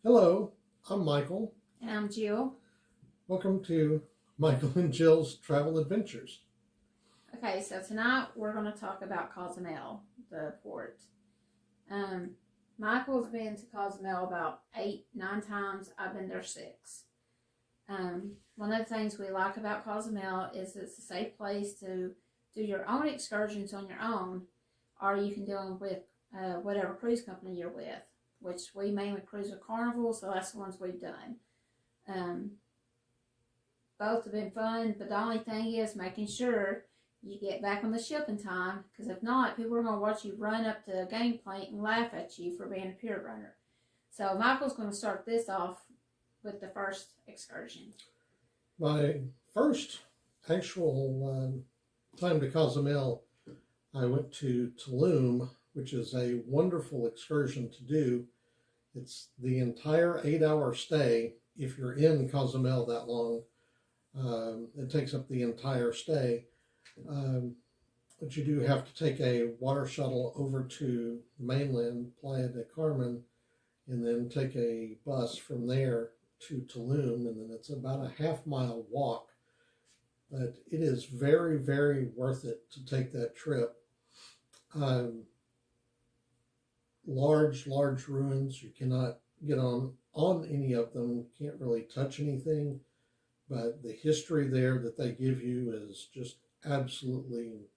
Hello, I'm Michael. And I'm Jill. Welcome to Michael and Jill's Travel Adventures. Okay, so tonight we're going to talk about Cozumel, the port. Michael's been to Cozumel about 8-9 times. I've been there 6. One of the things we like about Cozumel is it's a safe place to do your own excursions on your own, or you can do them with whatever cruise company you're with, which we mainly cruise with Carnival, so that's the ones we've done. Both have been fun, but the only thing is making sure you get back on the ship in time, because if not, people are going to watch you run up the gangplank and laugh at you for being a pier runner. So Michael's going to start this off with the first excursion. My first actual time to Cozumel, I went to Tulum, which is a wonderful excursion to do. It's the entire 8-hour stay. If you're in Cozumel that long, it takes up the entire stay. But you do have to take a water shuttle over to the mainland, Playa del Carmen, and then take a bus from there to Tulum, and then it's about a half-mile walk. But it is very, very worth it to take that trip. Large ruins. You cannot get on any of them. You can't really touch anything. But the history there that they give you is just absolutely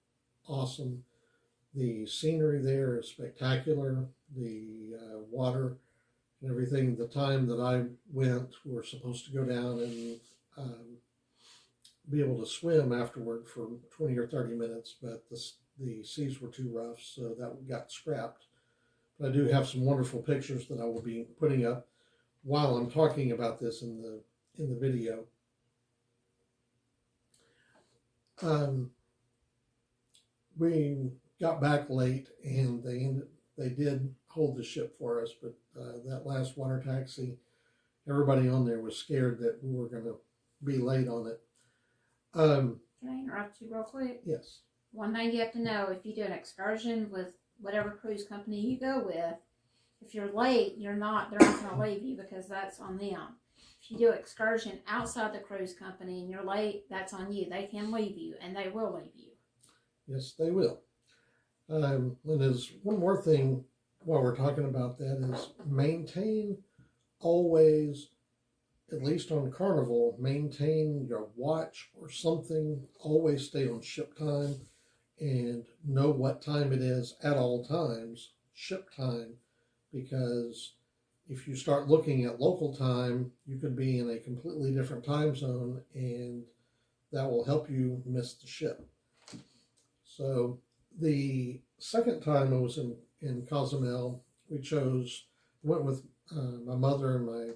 awesome. The scenery there is spectacular. The water and everything. The time that I went, we were supposed to go down and be able to swim afterward for 20 or 30 minutes, but the seas were too rough, so that got scrapped. But I do have some wonderful pictures that I will be putting up while I'm talking about this in the video. We got back late, and they did hold the ship for us, but that last water taxi, everybody on there was scared that we were going to be late on it. Can I interrupt you real quick? Yes. One thing you have to know, if you do an excursion with whatever cruise company you go with, if you're late, they're not going to leave you, because that's on them. If you do an excursion outside the cruise company and you're late, that's on you. They can leave you, and they will leave you. Yes, they will. And there's one more thing while we're talking about that is maintain always, at least on Carnival, maintain your watch or something. Always stay on ship time and know what time it is at all times, ship time, because if you start looking at local time, you could be in a completely different time zone, and that will help you miss the ship. So the second time I was in Cozumel, we went with my mother and my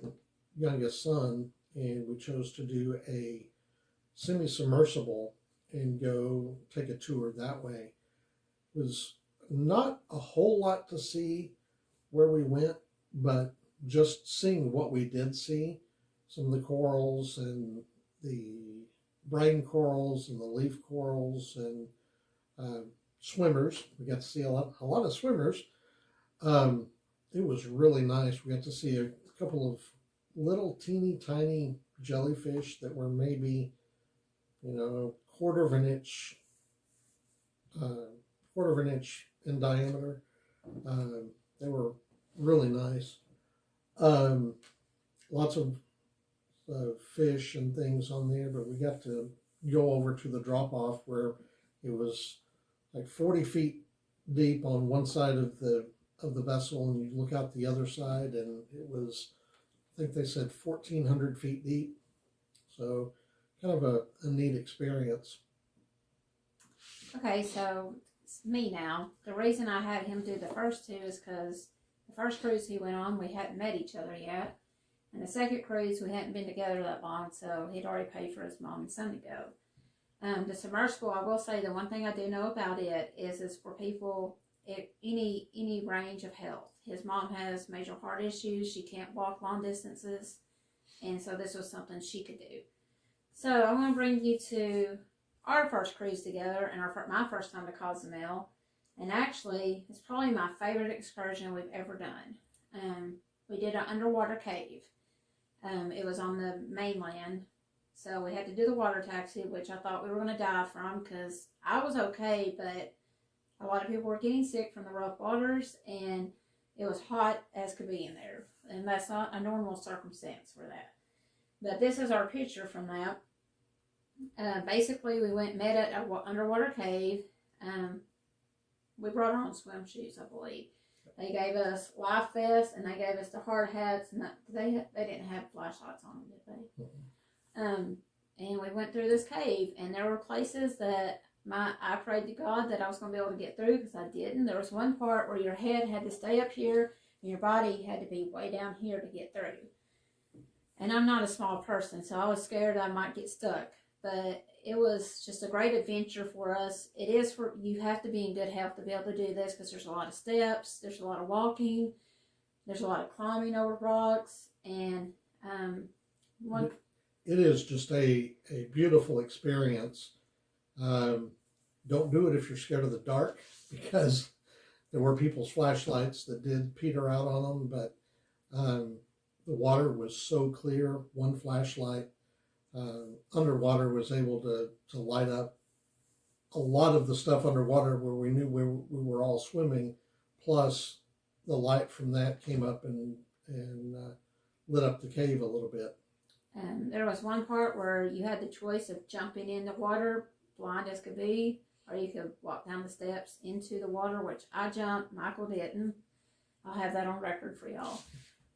youngest son, and we chose to do a semi-submersible and go take a tour that way. It was not a whole lot to see where we went, but just seeing what we did see, some of the corals and the brain corals and the leaf corals and swimmers. We got to see a lot of swimmers. It was really nice. We got to see a couple of little teeny tiny jellyfish that were maybe, quarter of an inch in diameter. They were really nice. Lots of fish and things on there, but we got to go over to the drop-off where it was like 40 feet deep on one side of the vessel, and you look out the other side, and it was, I think they said 1,400 feet deep. So kind of a neat experience. Okay, so it's me now. The reason I had him do the first two is because the first cruise he went on, we hadn't met each other yet. And the second cruise, we hadn't been together that long, so he'd already paid for his mom and son to go. The submersible, I will say the one thing I do know about it is for people at any range of health. His mom has major heart issues. She can't walk long distances. And so this was something she could do. So I'm going to bring you to our first cruise together and my first time to Cozumel. And actually, it's probably my favorite excursion we've ever done. we did an underwater cave. It was on the mainland, so we had to do the water taxi, which I thought we were going to die from because I was okay, but a lot of people were getting sick from the rough waters, and it was hot as could be in there, and that's not a normal circumstance for that. But this is our picture from that. Basically, we met at an underwater cave. We brought our own swim shoes, I believe. They gave us life vests, and they gave us the hard hats, and they didn't have flashlights on them, did they? Mm-hmm. And we went through this cave, and there were places that I prayed to God that I was going to be able to get through because I didn't. There was one part where your head had to stay up here, and your body had to be way down here to get through. And I'm not a small person, so I was scared I might get stuck. But it was just a great adventure for us. It is for, you have to be in good health to be able to do this because there's a lot of steps, there's a lot of walking, there's a lot of climbing over rocks, and it is just a beautiful experience. Don't do it if you're scared of the dark, because there were people's flashlights that did peter out on them, but the water was so clear. One flashlight underwater was able to light up a lot of the stuff underwater where we knew we were all swimming, plus the light from that came up and lit up the cave a little bit. There was one part where you had the choice of jumping in the water, blind as could be, or you could walk down the steps into the water, which I jumped. Michael didn't. I'll have that on record for y'all.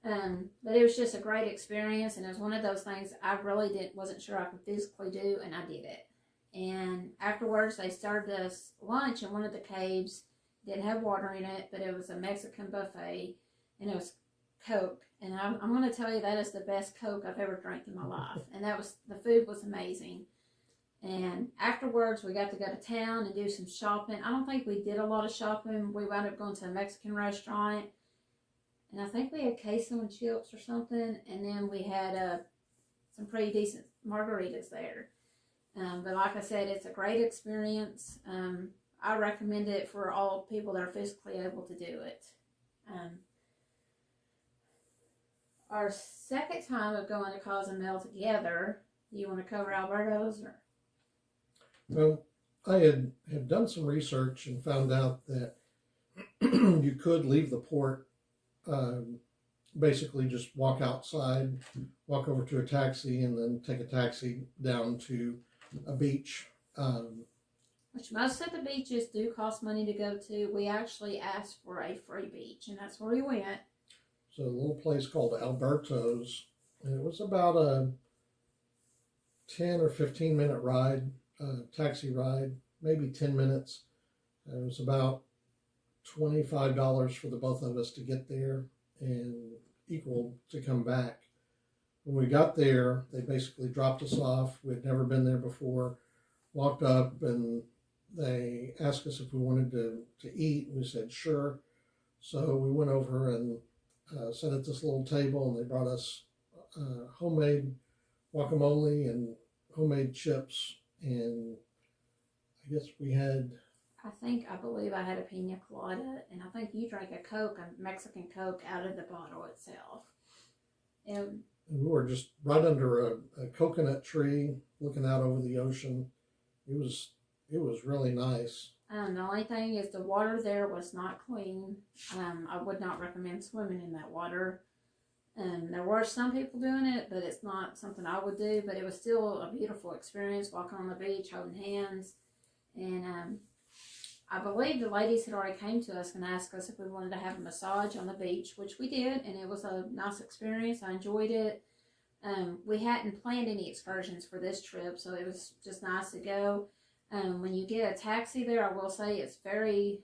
But it was just a great experience, and it was one of those things I really wasn't sure I could physically do, and I did it. And afterwards, they served us lunch in one of the caves. Didn't have water in it, but it was a Mexican buffet, and it was Coke. And I'm going to tell you, that is the best Coke I've ever drank in my life. And the food was amazing. And afterwards, we got to go to town and do some shopping. I don't think we did a lot of shopping. We wound up going to a Mexican restaurant, and I think we had queso and chips or something. And then we had some pretty decent margaritas there. But like I said, it's a great experience. I recommend it for all people that are physically able to do it. Our second time of going to Cozumel together, do you want to cover Alberto's? Or? Well, I had done some research and found out that you could leave the port, basically just walk outside, walk over to a taxi, and then take a taxi down to a beach. Which most of the beaches do cost money to go to. We actually asked for a free beach, and that's where we went. So a little place called Alberto's, and it was about a 10 or 15 minute ride, taxi ride, maybe 10 minutes. It was about $25 for the both of us to get there, and equal to come back. When we got there, they basically dropped us off. We had never been there before. Walked up, and they asked us if we wanted to eat. We said sure. So we went over and sat at this little table, and they brought us homemade guacamole and homemade chips, and I guess we had... I believe I had a pina colada, and I think you drank a Mexican Coke out of the bottle itself. And we were just right under a coconut tree looking out over the ocean. It was really nice. The only thing is the water there was not clean. I would not recommend swimming in that water. There were some people doing it, but it's not something I would do. But it was still a beautiful experience, walking on the beach, holding hands. And I believe the ladies had already came to us and asked us if we wanted to have a massage on the beach, which we did, and it was a nice experience. I enjoyed it. We hadn't planned any excursions for this trip, so it was just nice to go. When you get a taxi there, I will say it's very,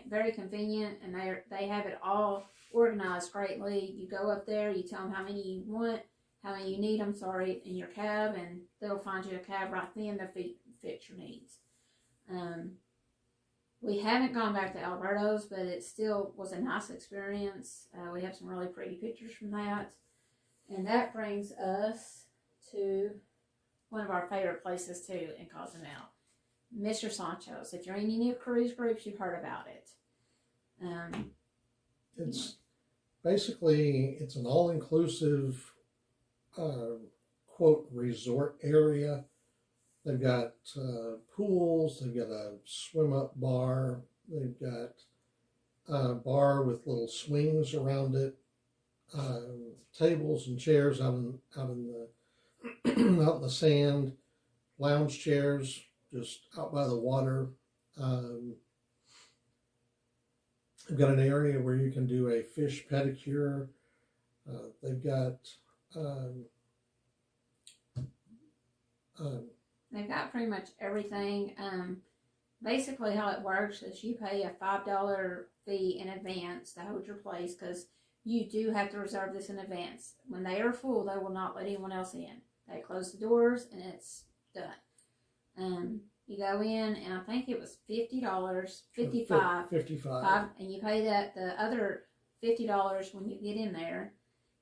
very convenient, and they have it all organized greatly. You go up there, you tell them how many you want, how many you need, in your cab, and they'll find you a cab right then to fit your needs. We haven't gone back to Alberto's, but it still was a nice experience. We have some really pretty pictures from that. And that brings us to one of our favorite places too in Cozumel, Mr. Sanchos. If you're in any cruise groups, you've heard about it. It's basically, it's an all-inclusive, quote, resort area. They've got pools, they've got a swim-up bar, they've got a bar with little swings around it, tables and chairs out in the out in the sand, lounge chairs just out by the water. They've got an area where you can do a fish pedicure. They've got They've got pretty much everything. Basically, how it works is you pay a $5 fee in advance to hold your place, because you do have to reserve this in advance. When they are full, they will not let anyone else in. They close the doors and it's done. You go in, and I think it was $50, 55, 55, and you pay that the other $50 when you get in there,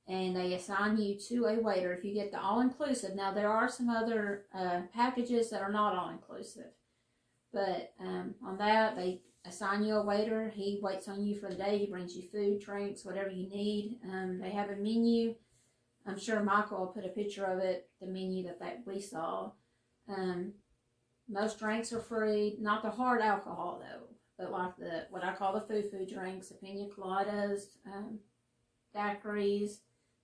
and they assign you to a waiter if you get the all-inclusive. Now, there are some other packages that are not all-inclusive, but on that, they assign you a waiter. He waits on you for the day. He brings you food, drinks, whatever you need. They have a menu. I'm sure Michael will put a picture of it, the menu that we saw. Most drinks are free, not the hard alcohol though, but like what I call the food drinks, the pina coladas, daiquiris,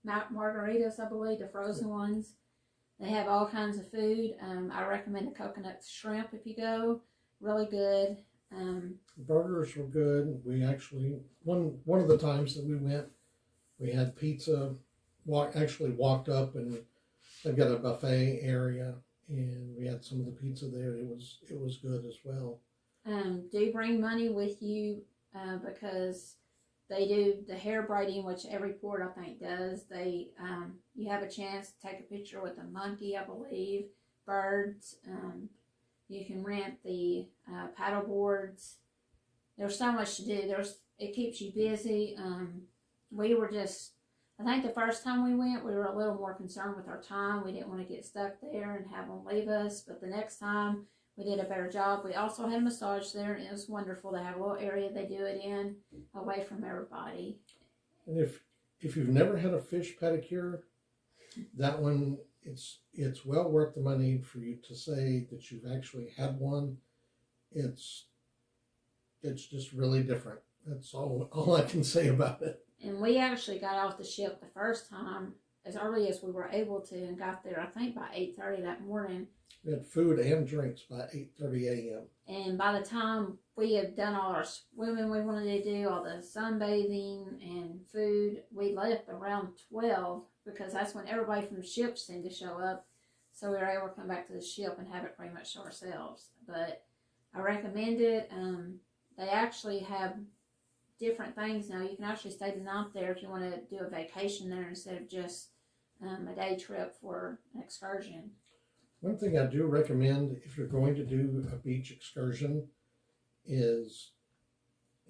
margaritas, I believe, the frozen ones. They have all kinds of food. I recommend the coconut shrimp if you go, really good. Burgers were good. We actually, one of the times that we went, we had pizza. Actually walked up, and they've got a buffet area, and we had some of the pizza there. It was good as well. Do bring money with you because they do the hair braiding, which every port I think does. They you have a chance to take a picture with a monkey, I believe, birds. You can rent the paddle boards. There's so much to do. It keeps you busy. We were just, I think the first time we went, we were a little more concerned with our time. We didn't want to get stuck there and have them leave us. But the next time, we did a better job. We also had a massage there, and it was wonderful. They have a little area they do it in, away from everybody. And if you've never had a fish pedicure, that one, it's well worth the money for you to say that you've actually had one. It's just really different. That's all I can say about it. And we actually got off the ship the first time as early as we were able to, and got there, I think, by 8:30 that morning. We had food and drinks by 8:30 a.m. And by the time we had done all our swimming we wanted to do, all the sunbathing and food, we left around 12, because that's when everybody from the ship seemed to show up. So we were able to come back to the ship and have it pretty much to ourselves. But I recommend it. They actually have different things now. You can actually stay the night there if you want to do a vacation there instead of just a day trip for an excursion. One thing I do recommend if you're going to do a beach excursion is,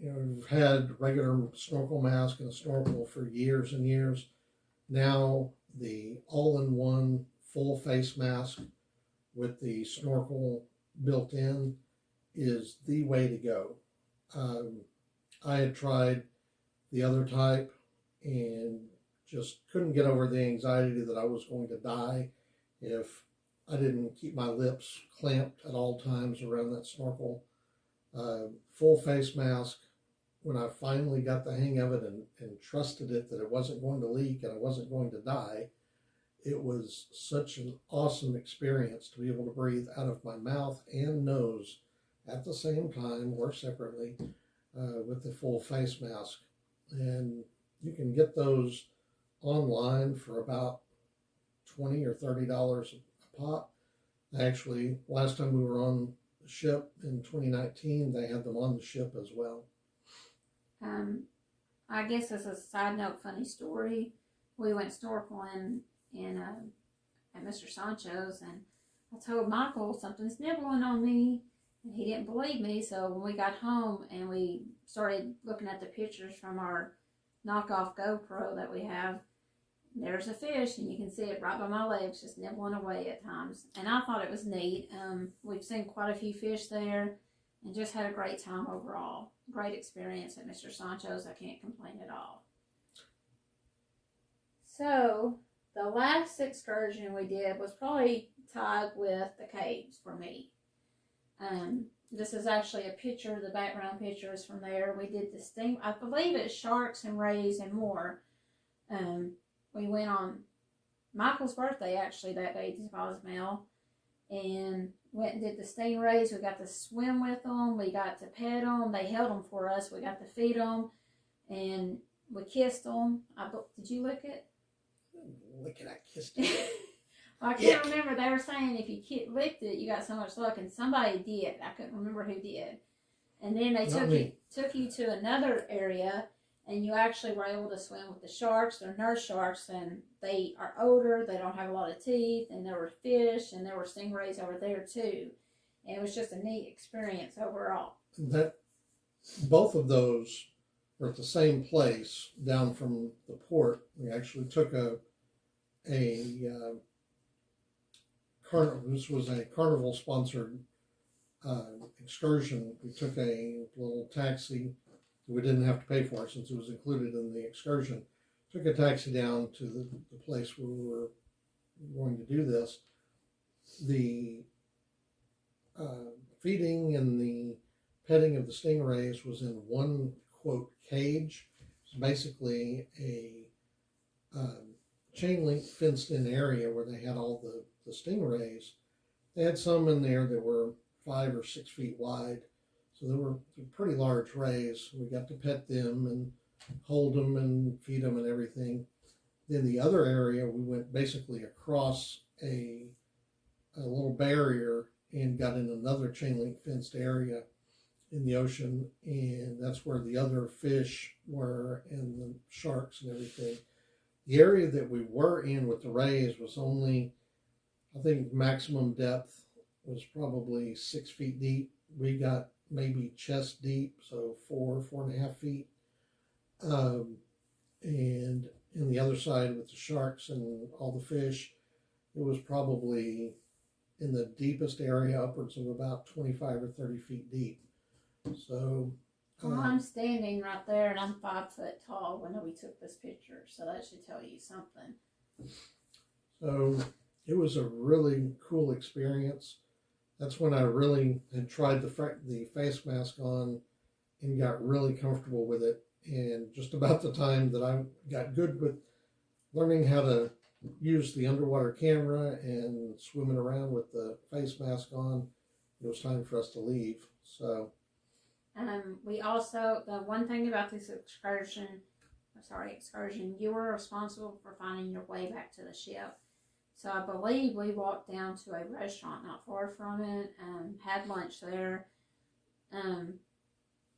we've had regular snorkel mask and a snorkel for years and years. Now the all-in-one full face mask with the snorkel built in is the way to go. I had tried the other type and just couldn't get over the anxiety that I was going to die if I didn't keep my lips clamped at all times around that snorkel. Full face mask, when I finally got the hang of it and trusted it that it wasn't going to leak and I wasn't going to die, it was such an awesome experience to be able to breathe out of my mouth and nose at the same time or separately with the full face mask. And you can get those online for about $20 or $30 a pop. Actually, last time we were on the ship in 2019, they had them on the ship as well. I guess as a side note, funny story, we went snorkeling at Mr. Sanchos, and I told Michael something's nibbling on me, and he didn't believe me. So when we got home and we started looking at the pictures from our knockoff GoPro that we have, there's a fish, and you can see it right by my legs, just nibbling away at times. And I thought it was neat. We've seen quite a few fish there, and just had a great time overall. great experience at Mr. Sanchos. I can't complain at all. So the last excursion we did was probably tied with the caves for me. This is actually a picture. The background picture is from there. We did this thing. I believe it's sharks and rays and more. We went on Michael's birthday actually that day to Cozumel, and went and did the Stingrays. We got to swim with them. We got to pet them. They held them for us. We got to feed them, and we kissed them. Did you lick it? Lick it, I kissed it. Well, I can't remember. They were saying if you licked it, you got so much luck, and somebody did. I couldn't remember who did. And then they took you to another area, and you actually were able to swim with the sharks. They're nurse sharks, and they are older. They don't have a lot of teeth, and there were fish, and there were stingrays over there too. And it was just a neat experience overall. Both of those were at the same place down from the port. We actually took this was a Carnival sponsored excursion. We took a little taxi. We didn't have to pay for it since it was included in the excursion. Took a taxi down to the place where we were going to do this. The feeding and the petting of the stingrays was in one, quote, cage. It's basically a chain link fenced in area where they had all the stingrays. They had some in there that were 5 or 6 feet wide. So they were pretty large rays. We got to pet them and hold them and feed them and everything. Then the other area, we went basically across a little barrier and got in another chain link fenced area in the ocean, and that's where the other fish were and the sharks and everything. The area that we were in with the rays was only, I think maximum depth was probably 6 feet deep. We got maybe chest deep, so 4.5 feet. And in the other side with the sharks and all the fish, it was probably in the deepest area upwards of about 25 or 30 feet deep. So well, I'm standing right there, and I'm 5 foot tall when we took this picture, so that should tell you something. So it was a really cool experience. That's when I really had tried the face mask on and got really comfortable with it. And just about the time that I got good with learning how to use the underwater camera and swimming around with the face mask on, it was time for us to leave. So we also, the one thing about this excursion, you were responsible for finding your way back to the ship. So I believe we walked down to a restaurant not far from it, had lunch there,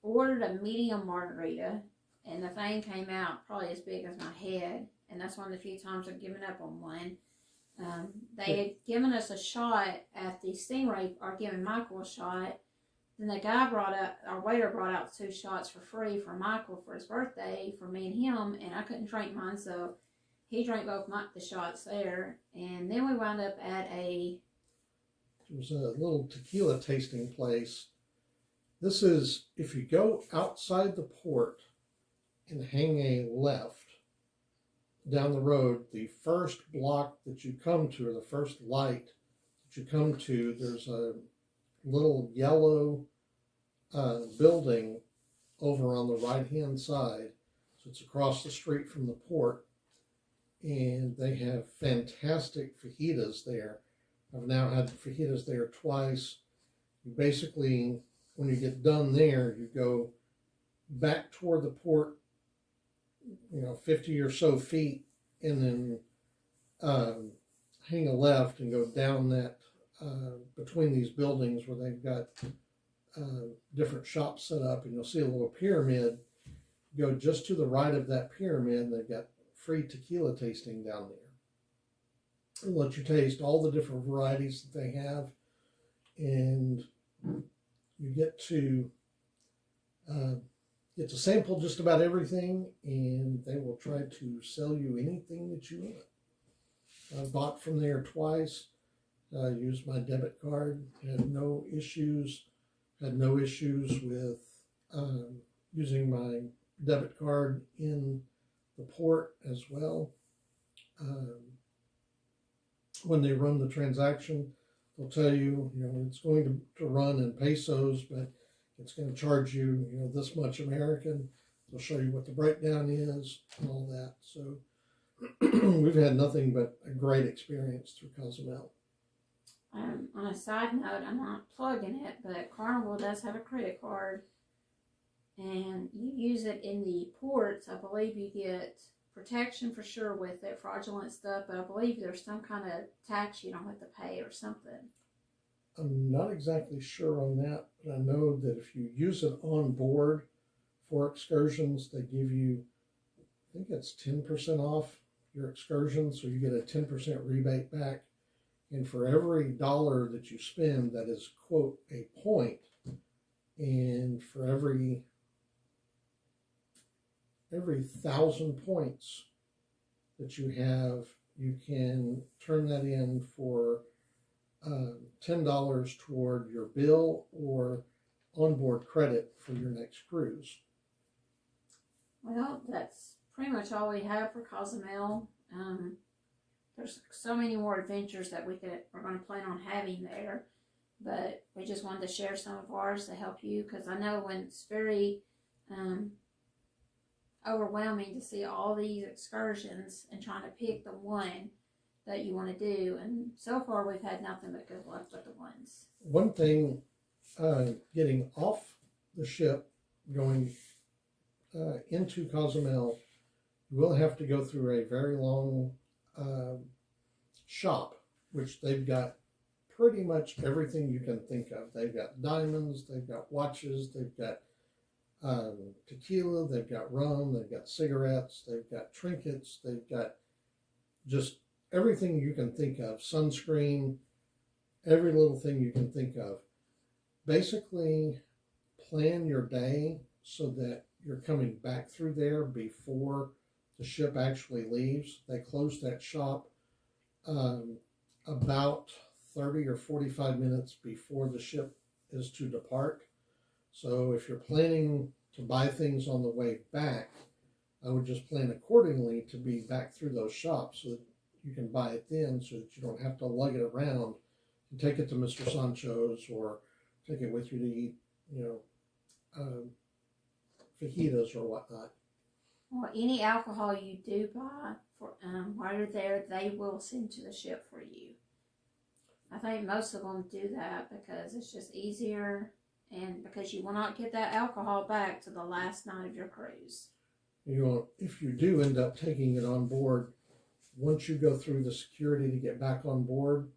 ordered a medium margarita, and the thing came out probably as big as my head, and that's one of the few times I've given up on one. They had given us a shot at the Stingray, or given Michael a shot. Then the guy our waiter brought out 2 shots for free for Michael for his birthday, for me and him, and I couldn't drink mine, so he drank both the shots there. And then we wound up at it was a little tequila tasting place. This is, if you go outside the port and hang a left down the road, the first block that you come to, or the first light that you come to, there's a little yellow building over on the right-hand side. So it's across the street from the port, and they have fantastic fajitas there. I've now had fajitas there twice. You basically, when you get done there, you go back toward the port, 50 or so feet, and then hang a left and go down that between these buildings where they've got different shops set up, and you'll see a little pyramid. Go just to the right of that pyramid, and they've got free tequila tasting down there. They'll let you taste all the different varieties that they have, and you get to sample just about everything, and they will try to sell you anything that you want. I bought from there twice. I used my debit card. Had no issues with using my debit card in the port as well. When they run the transaction, they'll tell you, it's going to run in pesos, but it's going to charge you, this much American. They'll show you what the breakdown is and all that. So we've had nothing but a great experience through Cozumel. On a side note, I'm not plugging it, but Carnival does have a credit card, and you use it in the ports. I believe you get protection for sure with it, fraudulent stuff, but I believe there's some kind of tax you don't have to pay or something. I'm not exactly sure on that, but I know that if you use it on board for excursions, they give you, I think it's 10% off your excursion, so you get a 10% rebate back. And for every dollar that you spend, that is, quote, a point, and for every 1,000 points that you have, you can turn that in for $10 toward your bill or onboard credit for your next cruise. Well, that's pretty much all we have for Cozumel. There's so many more adventures that we're going to plan on having there, but we just wanted to share some of ours to help you, because I know when it's very overwhelming to see all these excursions and trying to pick the one that you want to do, and so far we've had nothing but good luck with the ones. One thing, getting off the ship, going into Cozumel, you will have to go through a very long shop, which they've got pretty much everything you can think of. They've got diamonds, they've got watches, they've got tequila, they've got rum, they've got cigarettes, they've got trinkets, they've got just everything you can think of, sunscreen, every little thing you can think of. Basically, plan your day so that you're coming back through there before the ship actually leaves. They close that shop about 30 or 45 minutes before the ship is to depart. So if you're planning to buy things on the way back, I would just plan accordingly to be back through those shops so that you can buy it then, so that you don't have to lug it around and take it to Mr. Sanchos or take it with you to eat, fajitas or whatnot. Well, any alcohol you do buy for while you're there, they will send to the ship for you. I think most of them do that because it's just easier, and because you will not get that alcohol back to the last night of your cruise. If you do end up taking it on board, once you go through the security to get back on board,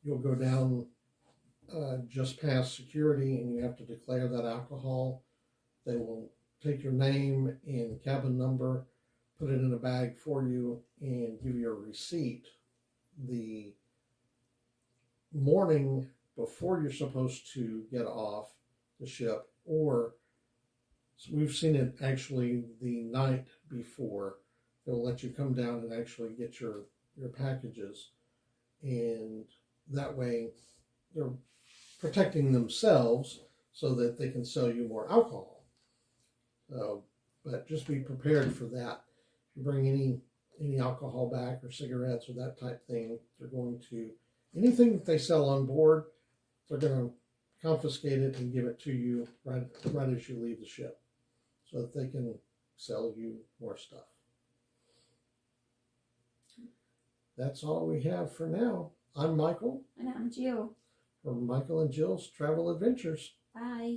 you'll go down just past security, and you have to declare that alcohol. They will take your name and cabin number, put it in a bag for you, and give you a receipt the morning before you're supposed to get off the ship, or we've seen it actually the night before. They'll let you come down and actually get your packages, and that way they're protecting themselves so that they can sell you more alcohol. But just be prepared for that. If you bring any alcohol back or cigarettes or that type thing, they're going to, anything that they sell on board, they're going to confiscate it and give it to you right as you leave the ship, so that they can sell you more stuff. That's all we have for now. I'm Michael. And I'm Jill. From Michael and Jill's Travel Adventures. Bye.